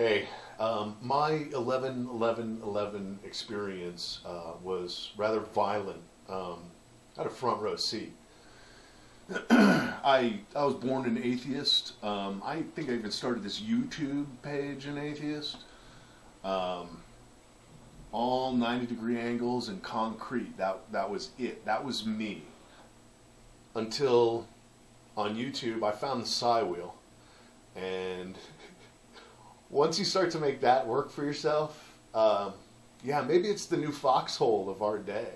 Hey, my 11-11-11 experience was rather violent. I had a front row seat. I was born an atheist. I think I even started this YouTube page, an atheist. All 90-degree angles and concrete. That was it. That was me. Until on YouTube I found the psi-wheel, and once you start to make that work for yourself, yeah, maybe it's the new foxhole of our day.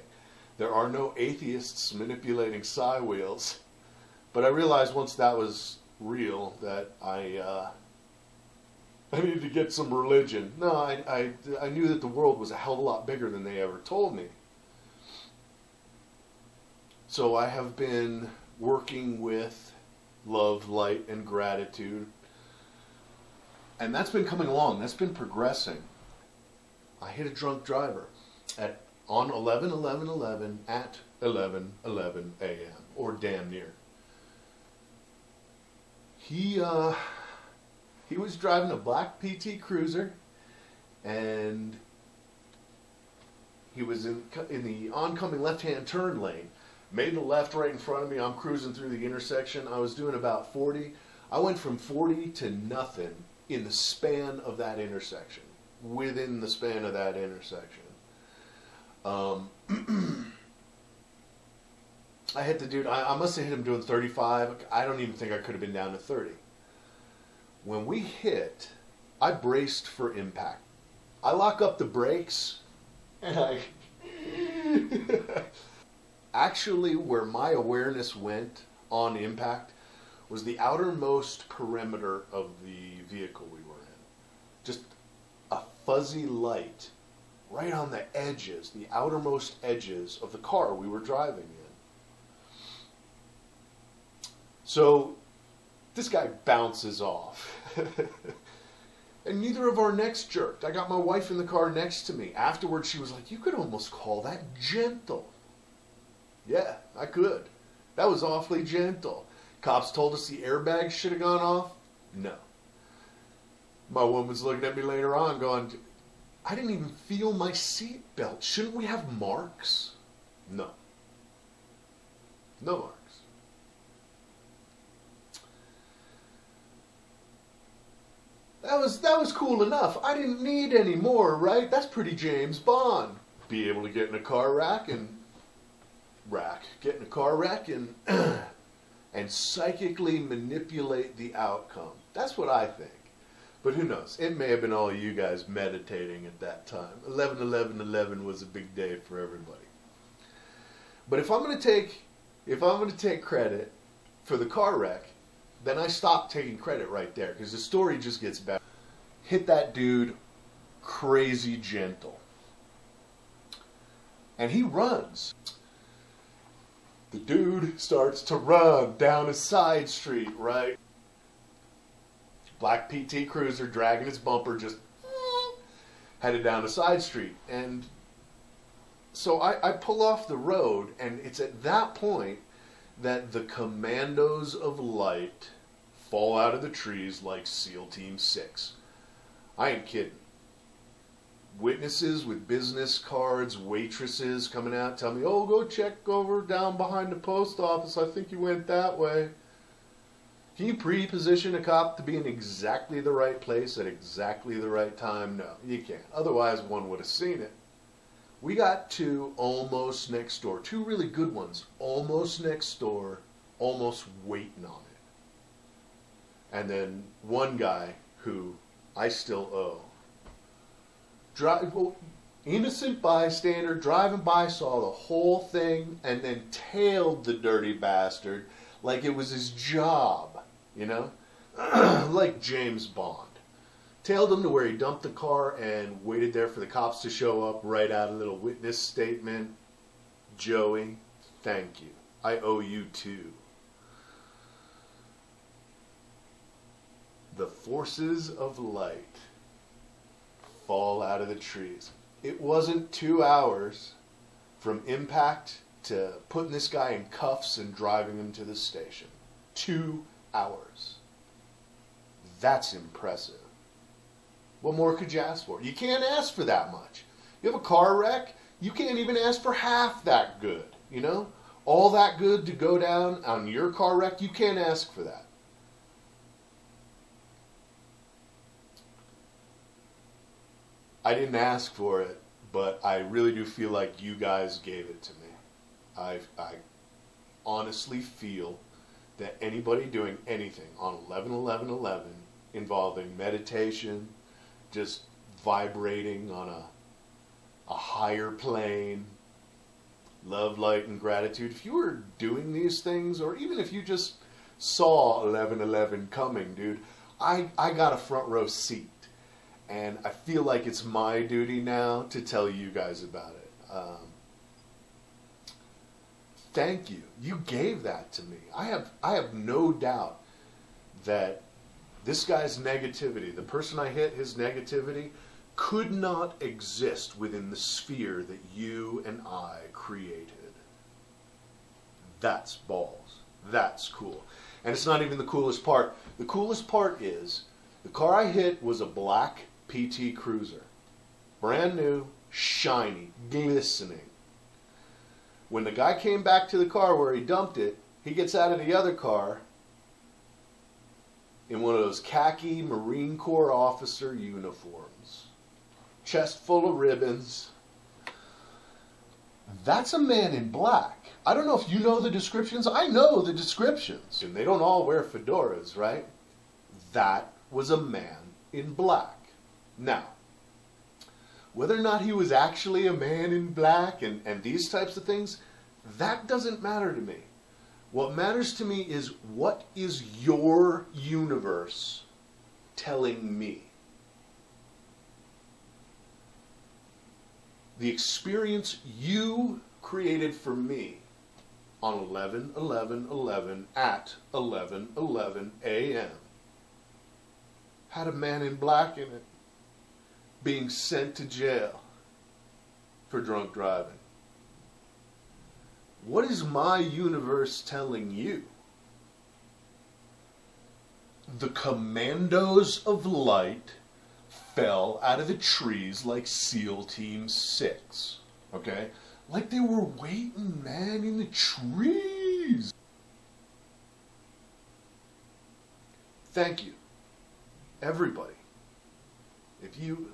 There are no atheists manipulating psi-wheels. But I realized once that was real that I needed to get some religion. No, I knew that the world was a hell of a lot bigger than they ever told me. So I have been working with love, light, and gratitude. And that's been coming along. That's been progressing. I hit a drunk driver on 11-11-11 at 11:11 a.m. or damn near. He was driving a black PT Cruiser, and he was in the oncoming left-hand turn lane. Made the left right in front of me. I'm cruising through the intersection. I was doing about 40. I went from 40 to nothing in the span of that intersection. Within the span of that intersection. I hit the dude. I must have hit him doing 35. I don't even think I could have been down to 30. When we hit, I braced for impact. I lock up the brakes, and I... Actually, where my awareness went on impact was the outermost perimeter of the vehicle we were in. Just a fuzzy light right on the edges, the outermost edges of the car we were driving in. So this guy bounces off. And neither of our necks jerked. I got my wife in the car next to me. Afterwards, she was like, "You could almost call that gentle." Yeah, I could. That was awfully gentle. Cops told us the airbags should have gone off. No. My woman's looking at me later on going, "I didn't even feel my seat belt. Shouldn't we have marks?" No. No marks. That was cool enough. I didn't need any more, right? That's pretty James Bond. Be able to get in a car wreck and and psychically manipulate the outcome. That's what I think. But who knows? It may have been all you guys meditating at that time. 11-11-11 was a big day for everybody. But if I'm going to take credit for the car wreck, then I stop taking credit right there, because the story just gets better. Hit that dude crazy gentle. And he runs. The dude starts to run down a side street, right? Black PT Cruiser dragging its bumper, just headed down a side street. And so I pull off the road, and it's at that point that the commandos of light fall out of the trees like SEAL Team 6. I ain't kidding. Witnesses with business cards, waitresses coming out, tell me, "Oh, go check over down behind the post office. I think you went that way." Can you pre-position a cop to be in exactly the right place at exactly the right time? No, you can't. Otherwise, one would have seen it. We got two almost next door. Two really good ones. Almost next door, almost waiting on it. And then one guy who I still owe. Innocent bystander driving by, saw the whole thing, and then tailed the dirty bastard like it was his job, you know? Like James Bond. Tailed him to where he dumped the car and waited there for the cops to show up, write out a little witness statement. "Joey, thank you. I owe you too." The forces of light fall out of the trees. It wasn't 2 hours from impact to putting this guy in cuffs and driving him to the station. 2 hours. That's impressive. What more could you ask for? You can't ask for that much. You have a car wreck, you can't even ask for half that good, you know? All that good to go down on your car wreck, you can't ask for that. I didn't ask for it, but I really do feel like you guys gave it to me. I honestly feel that anybody doing anything on 11/11/11 involving meditation, just vibrating on a higher plane, love, light, and gratitude, if you were doing these things, or even if you just saw 11/11 coming, dude, I got a front row seat. And I feel like it's my duty now to tell you guys about it. Thank you. You gave that to me. I have no doubt that this guy's negativity, the person I hit, his negativity, could not exist within the sphere that you and I created. That's balls. That's cool. And it's not even the coolest part. The coolest part is the car I hit was a black PT Cruiser. Brand new, shiny, glistening. When the guy came back to the car where he dumped it, he gets out of the other car in one of those khaki Marine Corps officer uniforms. Chest full of ribbons. That's a man in black. I don't know if you know the descriptions. I know the descriptions. And they don't all wear fedoras, right? That was a man in black. Now, whether or not he was actually a man in black and these types of things, that doesn't matter to me. What matters to me is, what is your universe telling me? The experience you created for me on 11/11/11 at 11:11 a.m. had a man in black in it, being sent to jail for drunk driving. What is my universe telling you? The commandos of light fell out of the trees like SEAL Team 6. Okay? Like they were waiting, man, in the trees. Thank you, everybody. If you,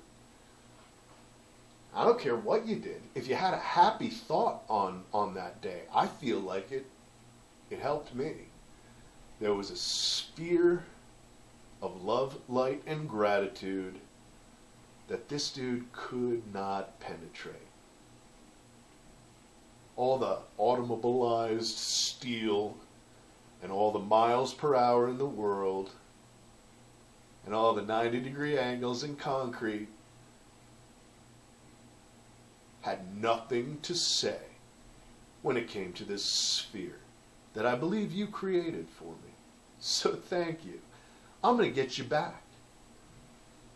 I don't care what you did, if you had a happy thought on that day, I feel like it helped me. There was a sphere of love, light, and gratitude that this dude could not penetrate. All the automobilized steel and all the miles per hour in the world and all the 90-degree angles in concrete had nothing to say when it came to this sphere that I believe you created for me. So thank you. I'm going to get you back.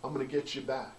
I'm going to get you back.